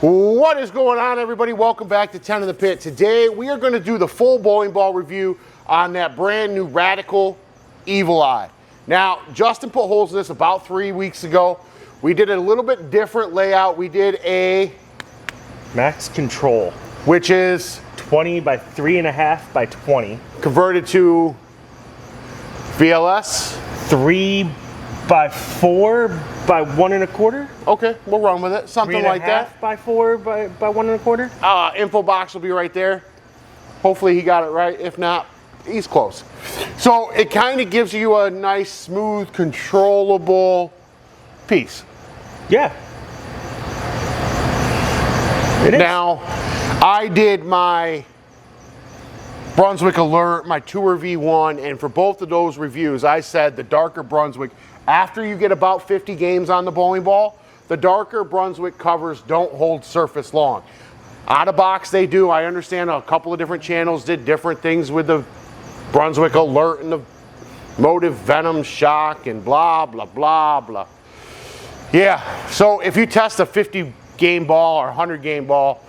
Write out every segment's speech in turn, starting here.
What is going on, everybody? Welcome back to 10 in the Pit. Today we are going to do the full bowling ball review on that brand new Radical Evil Eye. Now, Justin put holes in this about 3 weeks ago. We did a little bit different layout. We did a Max Control, which is 20 by 3.5 by 20, converted to VLS 3 by 4 by 1.25. Okay, we'll run with it. Something like that. 3.5 by 4 by 1.25. Info box will be right there. Hopefully he got it right. If not, he's close. So it kind of gives you a nice, smooth, controllable piece. Yeah. It is. Now, I did my Brunswick Alert, my Tour V1, and for both of those reviews, I said the darker Brunswick, after you get about 50 games on the bowling ball, the darker Brunswick covers don't hold surface long. Out of box they do. I understand a couple of different channels did different things with the Brunswick Alert and the Motive Venom Shock and blah, blah, blah, blah. Yeah, so if you test a 50 game ball or 100 game ball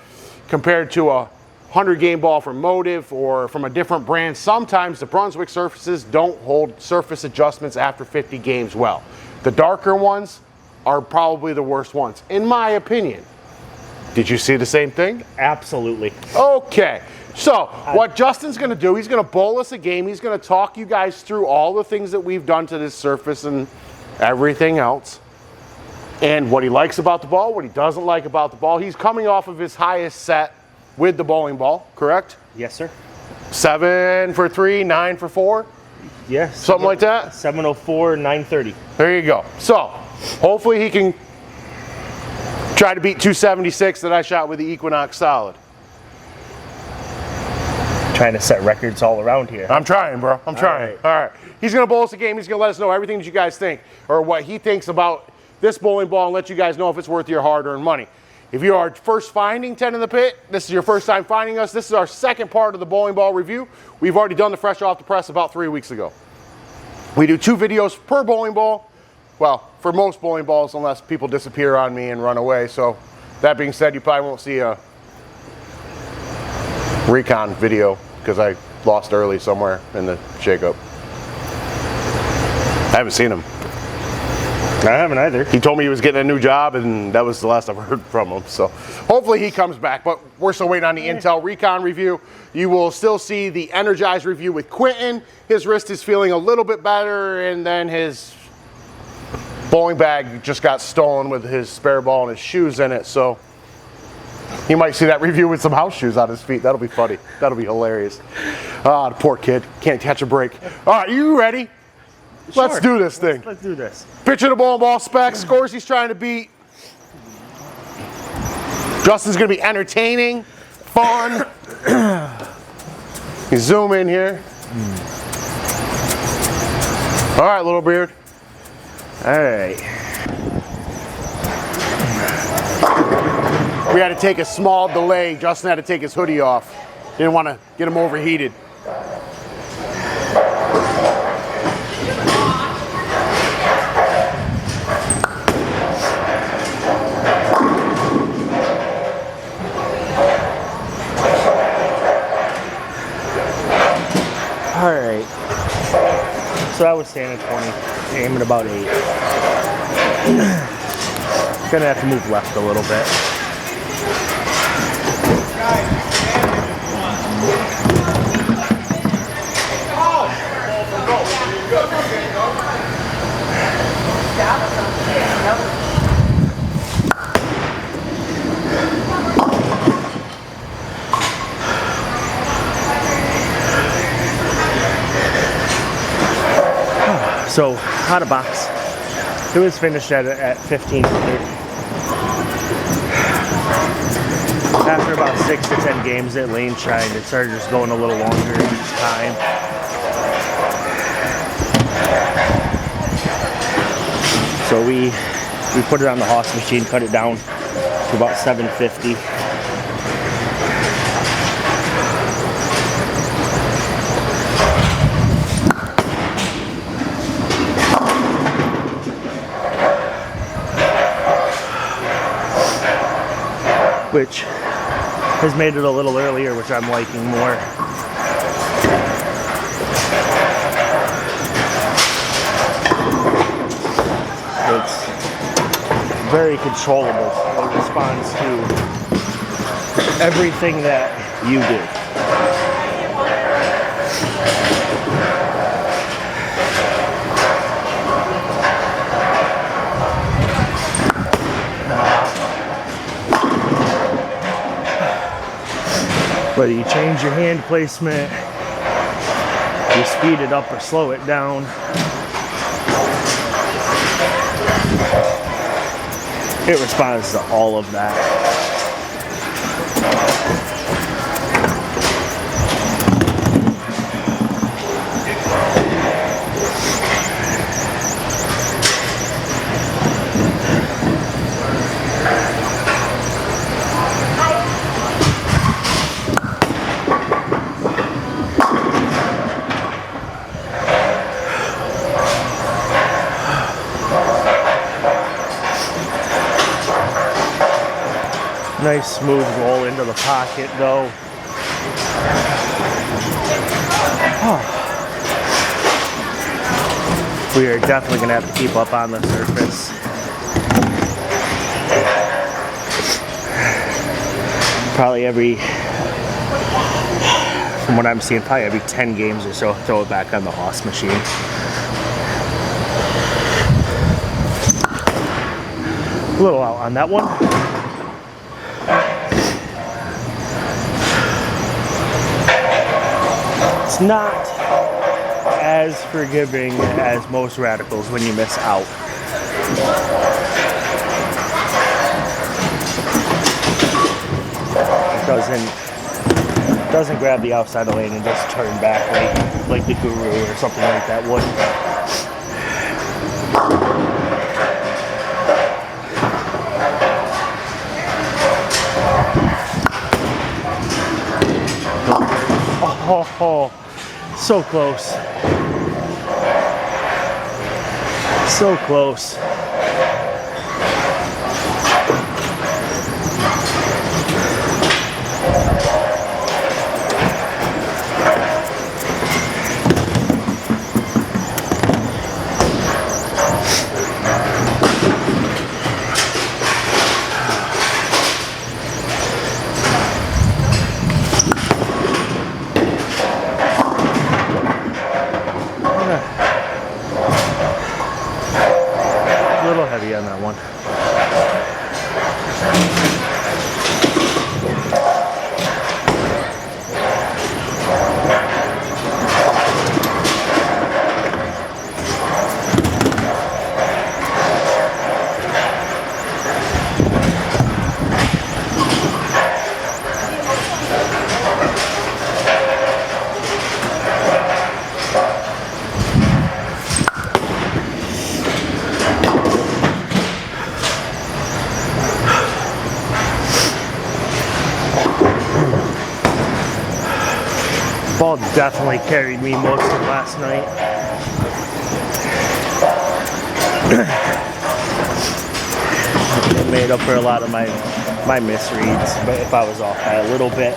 compared to a 100 game ball from Motive or from a different brand, sometimes the Brunswick surfaces don't hold surface adjustments after 50 games well. The darker ones are probably the worst ones, in my opinion. Did you see the same thing? Absolutely. Okay, so what Justin's gonna do, he's gonna bowl us a game. He's gonna talk you guys through all the things that we've done to this surface and everything else, and what he likes about the ball, what he doesn't like about the ball. He's coming off of his highest set with the bowling ball, correct? Yes, sir. 7 for 3, 9 for 4? Yes. Something like that? 704, 930. There you go. So, hopefully he can try to beat 276 that I shot with the Equinox Solid. Trying to set records all around here. I'm trying, bro. I'm trying. All right. He's going to bowl us a game. He's going to let us know everything that you guys think or what he thinks about this bowling ball and let you guys know if it's worth your hard-earned money. If you are first finding 10 in the Pit, this is your first time finding us. This is our second part of the bowling ball review. We've already done the fresh off the press about 3 weeks ago. We do 2 videos per bowling ball. Well, for most bowling balls, unless people disappear on me and run away. So that being said, you probably won't see a recon video because I lost early somewhere in the shakeup. I haven't seen him. I haven't either. He told me he was getting a new job, and that was the last I've heard from him. So hopefully he comes back, but we're still waiting on the Intel Recon review. You will still see the Energize review with Quentin. His wrist is feeling a little bit better, and then his bowling bag just got stolen with his spare ball and his shoes in it. So you might see that review with some house shoes on his feet. That'll be funny. That'll be hilarious. Ah, the poor kid. Can't catch a break. All right, you ready? Sure. Let's do this thing. Let's do this. Picture the bowling ball specs, scores he's trying to beat. Justin's gonna be entertaining, fun. You zoom in here. All right, little beard. All right. We had to take a small delay. Justin had to take his hoodie off. Didn't want to get him overheated. All right. So I was standing at 20, aiming about 8. Gonna have to move left a little bit. So, out of box, it was finished at 15 for 30. After about 6 to 10 games at lane shined, it started just going a little longer each time. So we put it on the Haas machine, cut it down to about 750. which has made it a little earlier, which I'm liking more. It's very controllable. It responds to everything that you do. Whether you change your hand placement, you speed it up or slow it down, it responds to all of that. Nice smooth roll into the pocket though. We are definitely going to have to keep up on the surface. Probably from what I'm seeing, probably every 10 games or so, throw it back on the Haas machine. A little out on that one. It's not as forgiving as most radicals when you miss out. It doesn't grab the outside of the lane and just turn back like the Guru or something like that would. Oh, so close. So close. Heavy on that one. Ball definitely carried me most of last night. It made up for a lot of my misreads, but if I was off by a little bit.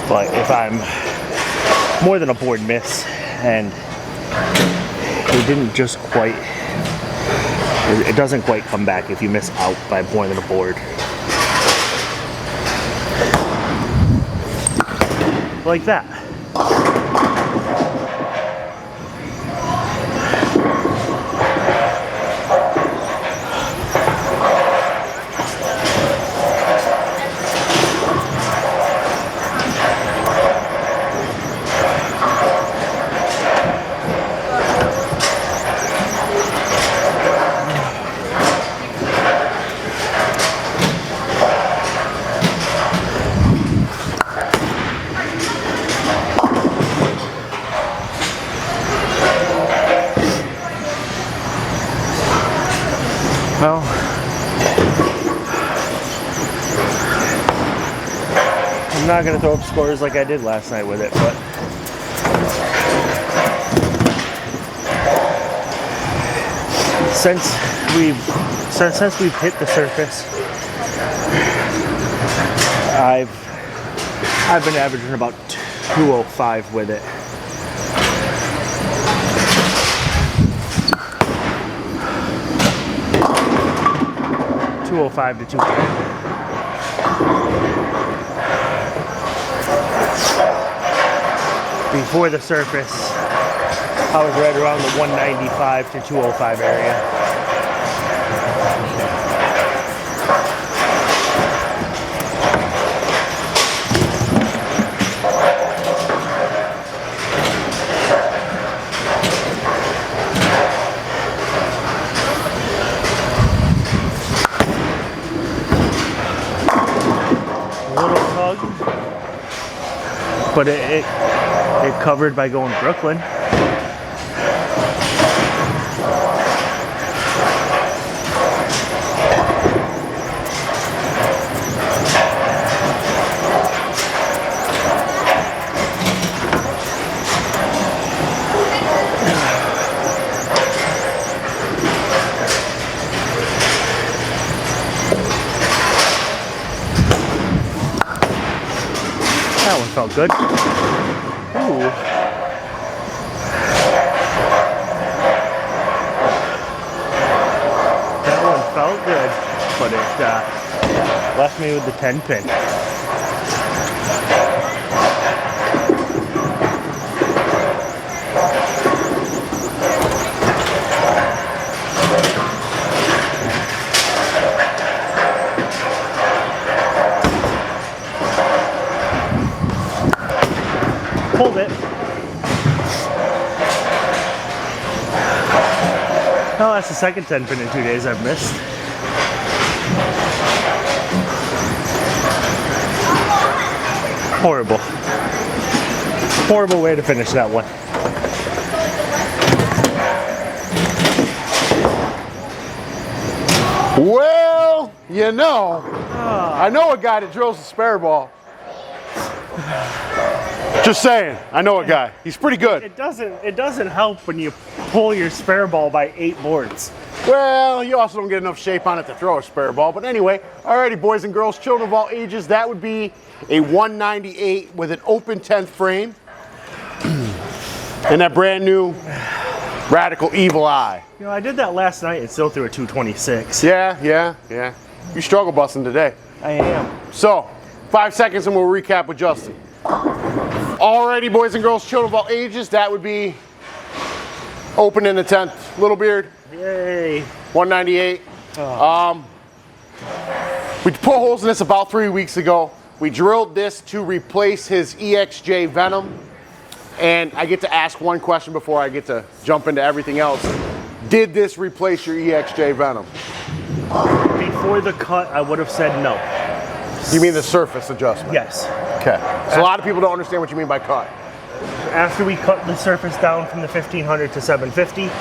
But if I'm more than a board miss and it didn't just quite, it doesn't quite come back if you miss out by more than a board. Like that. Well, I'm not going to throw up scores like I did last night with it, but since we've hit the surface, I've been averaging about 205 with it. $205 to $210. Before the surface, I was right around the 195 to 205 area. But it covered by going Brooklyn. That one felt good. Ooh. That one felt good, but it left me with the 10 pin. Hold it. Oh, that's the second 10 pin in 2 days I've missed. Horrible. Horrible way to finish that one. Well, you know, I know a guy that drills a spare ball. Just saying, I know a guy. He's pretty good. It doesn't help when you pull your spare ball by 8 boards. Well, you also don't get enough shape on it to throw a spare ball. But anyway, alrighty, boys and girls, children of all ages, that would be a 198 with an open 10th frame. And that brand new Radical Evil Eye. You know, I did that last night and still threw a 226. Yeah. You struggle busting today. I am. So, 5 seconds and we'll recap with Justin. Alrighty, boys and girls, children of all ages, that would be open in the 10th. Little Beard. Yay. 198. We put holes in this about 3 weeks ago. We drilled this to replace his EXJ Venom. And I get to ask one question before I get to jump into everything else. Did this replace your EXJ Venom? Before the cut, I would have said no. You mean the surface adjustment? Yes. Okay. So a lot of people don't understand what you mean by cut. After we cut the surface down from the 1500 to 750,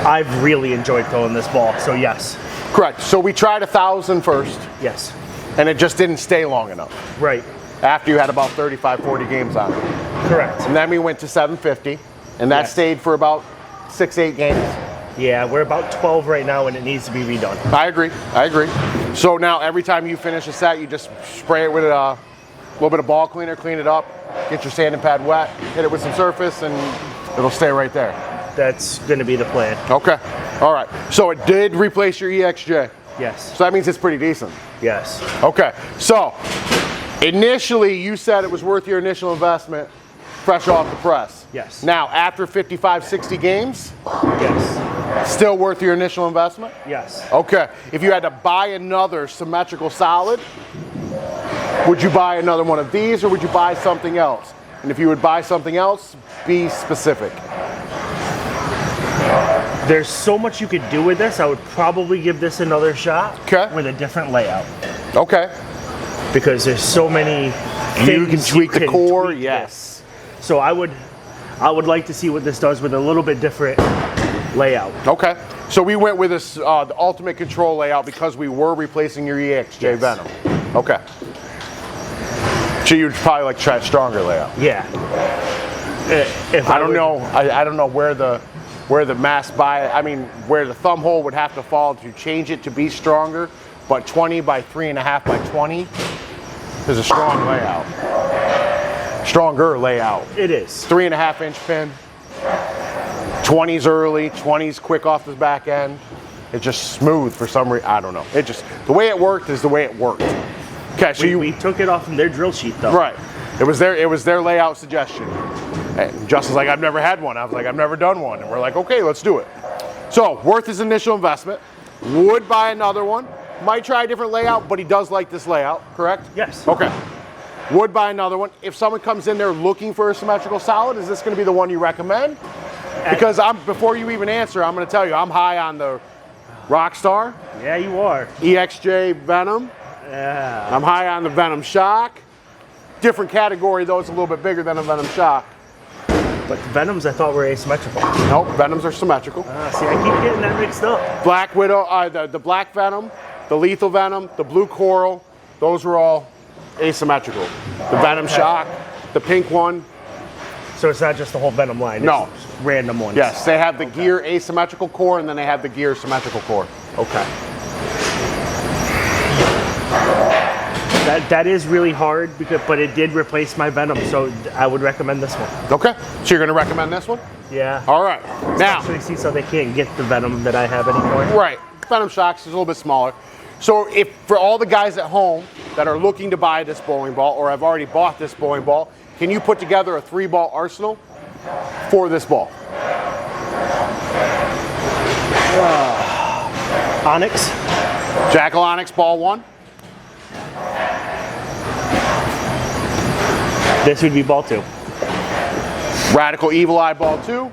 I've really enjoyed throwing this ball, so yes. Correct. So we tried 1,000 first. Yes. And it just didn't stay long enough. Right. After you had about 35, 40 games on it. Correct. And then we went to 750, and that stayed for about 6, 8 games. Yeah, we're about 12 right now, and it needs to be redone. I agree. So now every time you finish a set, you just spray it with a little bit of ball cleaner, clean it up, get your sanding pad wet, hit it with some surface, and it'll stay right there. That's going to be the plan. Okay. All right. So it did replace your EXJ. Yes. So that means it's pretty decent. Yes. Okay. So initially, you said it was worth your initial investment fresh off the press. Yes. Now, after 55, 60 games, Yes. still worth your initial investment? Yes. Okay. If you had to buy another symmetrical solid, would you buy another one of these or would you buy something else? And if you would buy something else, be specific. There's so much you could do with this. I would probably give this another shot. Okay. With a different layout. Okay. Because there's so many things You can tweak the core, tweak yes. this. So I would like to see what this does with a little bit different layout. Okay. So we went with this the Ultimate Control layout because we were replacing your EXJ Yes. Venom. Okay. So you'd probably like to try a stronger layout. Yeah. If I don't know. I don't know where the where the thumb hole would have to fall to change it to be stronger. but 20 by 3.5 by 20 is a strong layout. Stronger layout. It is. 3.5-inch pin. 20's early, 20's quick off the back end. It's just smooth for some reason. I don't know. It just, the way it worked is the way it worked. Okay, so we took it off from their drill sheet though. Right. It was their layout suggestion. And Justin's like, I've never had one. I was like, I've never done one. And we're like, okay, let's do it. So, worth his initial investment. Would buy another one. Might try a different layout, but he does like this layout, correct? Yes. Okay. Would buy another one. If someone comes in there looking for a symmetrical solid, is this going to be the one you recommend? Because before you even answer, I'm going to tell you, I'm high on the Rockstar. Yeah, you are. EXJ Venom. Yeah. I'm high on the Venom Shock. Different category though, it's a little bit bigger than a Venom Shock. But the Venoms I thought were asymmetrical. Nope, Venoms are symmetrical. See, I keep getting that mixed up. Black Widow, the Black Venom, the Lethal Venom, the Blue Coral, those were all asymmetrical. The Venom Shock, the pink one. So it's not just the whole Venom line. No. It's random ones. Yes, they have the Gear asymmetrical core and then they have the Gear symmetrical core. Okay. That is really hard, but it did replace my Venom, so I would recommend this one. Okay, so you're going to recommend this one? Yeah. All right. Now, see, so they can't get the Venom that I have anymore. Right. Venom Shocks is a little bit smaller. So if for all the guys at home that are looking to buy this bowling ball or have already bought this bowling ball, can you put together a 3-ball arsenal for this ball? Onyx. Jackal Onyx ball 1. This would be ball 2. Radical Evil Eye ball 2.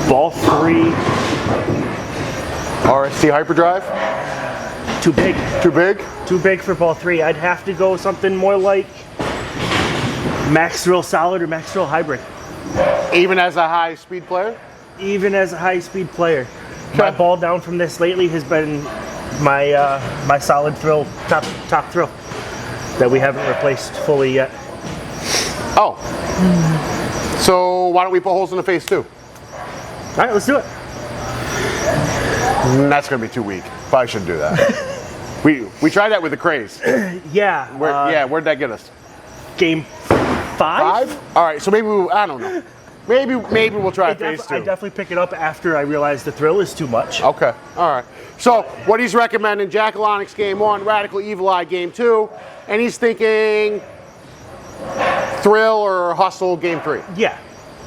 Ball 3. RST Hyperdrive. Too big. Too big? Too big for ball 3. I'd have to go something more like Max Thrill Solid or Max Thrill Hybrid. Even as a high speed player? Even as a high speed player. Okay. My ball down from this lately has been my my Solid Thrill, top thrill, that we haven't replaced fully yet. Oh. So why don't we put holes in the face too? All right, let's do it. That's going to be too weak. Probably shouldn't do that. we tried that with the Craze. Yeah. Where'd that get us? Game 5? All right, so maybe I don't know. Maybe we'll try phase 2. I definitely pick it up after I realize the thrill is too much. Okay, all right. So what he's recommending, Jackal Onyx game 1, Radical Evil Eye game 2, and he's thinking Thrill or Hustle game 3. Yeah.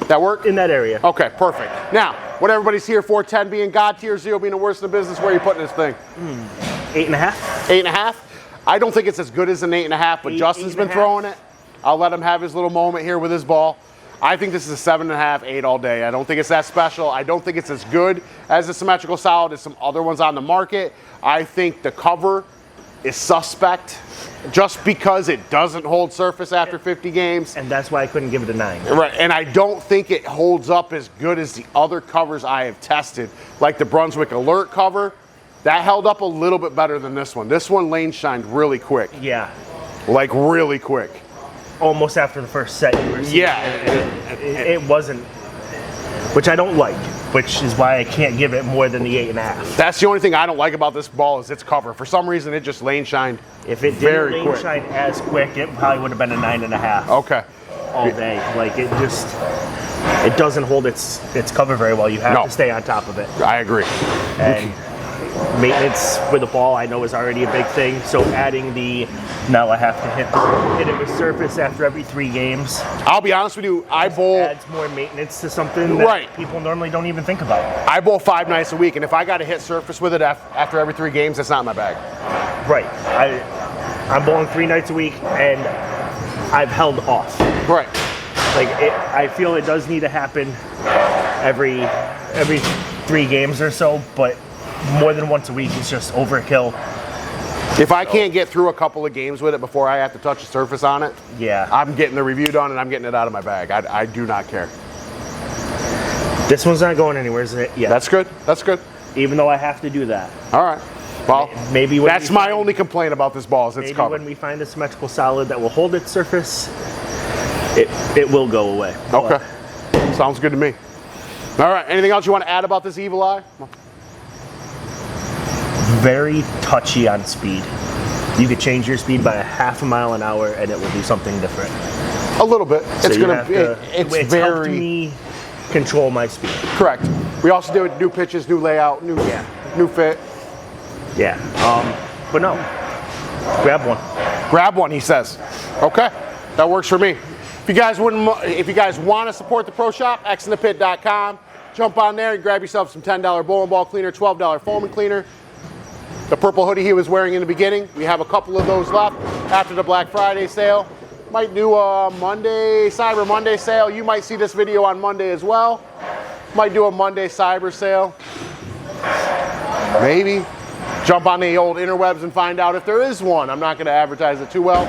That work? In that area. Okay, perfect. Now, what everybody's here for, 10 being God tier, 0 being the worst in the business, where are you putting this thing? 8.5. 8.5? I don't think it's as good as an 8.5, but Justin's been throwing it. I'll let him have his little moment here with his ball. I think this is a 7.5, 8 all day. I don't think it's that special. I don't think it's as good as a symmetrical solid as some other ones on the market. I think the cover is suspect just because it doesn't hold surface after 50 games. And that's why I couldn't give it a 9. Right, and I don't think it holds up as good as the other covers I have tested, like the Brunswick Alert cover. That held up a little bit better than this one. This one lane shined really quick. Yeah. Like really quick. Almost after the first set you were seeing. Yeah. It wasn't, which I don't like, which is why I can't give it more than the 8.5. That's the only thing I don't like about this ball is its cover. For some reason, it just lane shined. If it very didn't lane quick. shine as quick, it probably would have been a 9.5. Okay. All day. Like it doesn't hold its cover very well. You have to stay on top of it. I agree. And maintenance with the ball I know is already a big thing. So adding now I have to hit it with surface after every 3 games. I'll be honest with you, I bowl. Adds more maintenance to something that people normally don't even think about. I bowl 5 nights a week, and if I got to hit surface with it after every 3 games, that's not in my bag. Right. I'm bowling 3 nights a week, and I've held off. Right. Like I feel it does need to happen every 3 games or so, but more than once a week is just overkill. If I can't get through a couple of games with it before I have to touch the surface on it, yeah, I'm getting the review done and I'm getting it out of my bag. I do not care. This one's not going anywhere, is it? Yeah. That's good. That's good. Even though I have to do that. All right. Well, maybe that's my only complaint about this ball is its maybe cover. when we find a symmetrical solid that will hold its surface, it will go away. Okay. Sounds good to me. All right. Anything else you want to add about this Evil Eye? very touchy on speed. You could change your speed by a half a mile an hour and it will do something different. A little bit. So It's you gonna. have to- It's helped very me control my speed. correct. We also do new pitches, new layout, new fit. Yeah. But no. Grab one. Grab one, he says. Okay, that works for me. If you guys want to support the Pro Shop, xinthepit.com. Jump on there and grab yourself some $10 bowling ball cleaner, $12 foaming cleaner. The purple hoodie he was wearing in the beginning, we have a couple of those left after the Black Friday sale. Might do a Cyber Monday sale. You might see this video on Monday as well. Might do a Monday Cyber sale. Maybe. Jump on the old interwebs and find out if there is one. I'm not going to advertise it too well.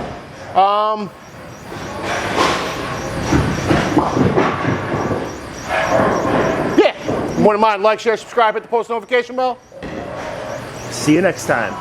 Yeah. Wouldn't mind, like, share, subscribe, hit the post notification bell. See you next time.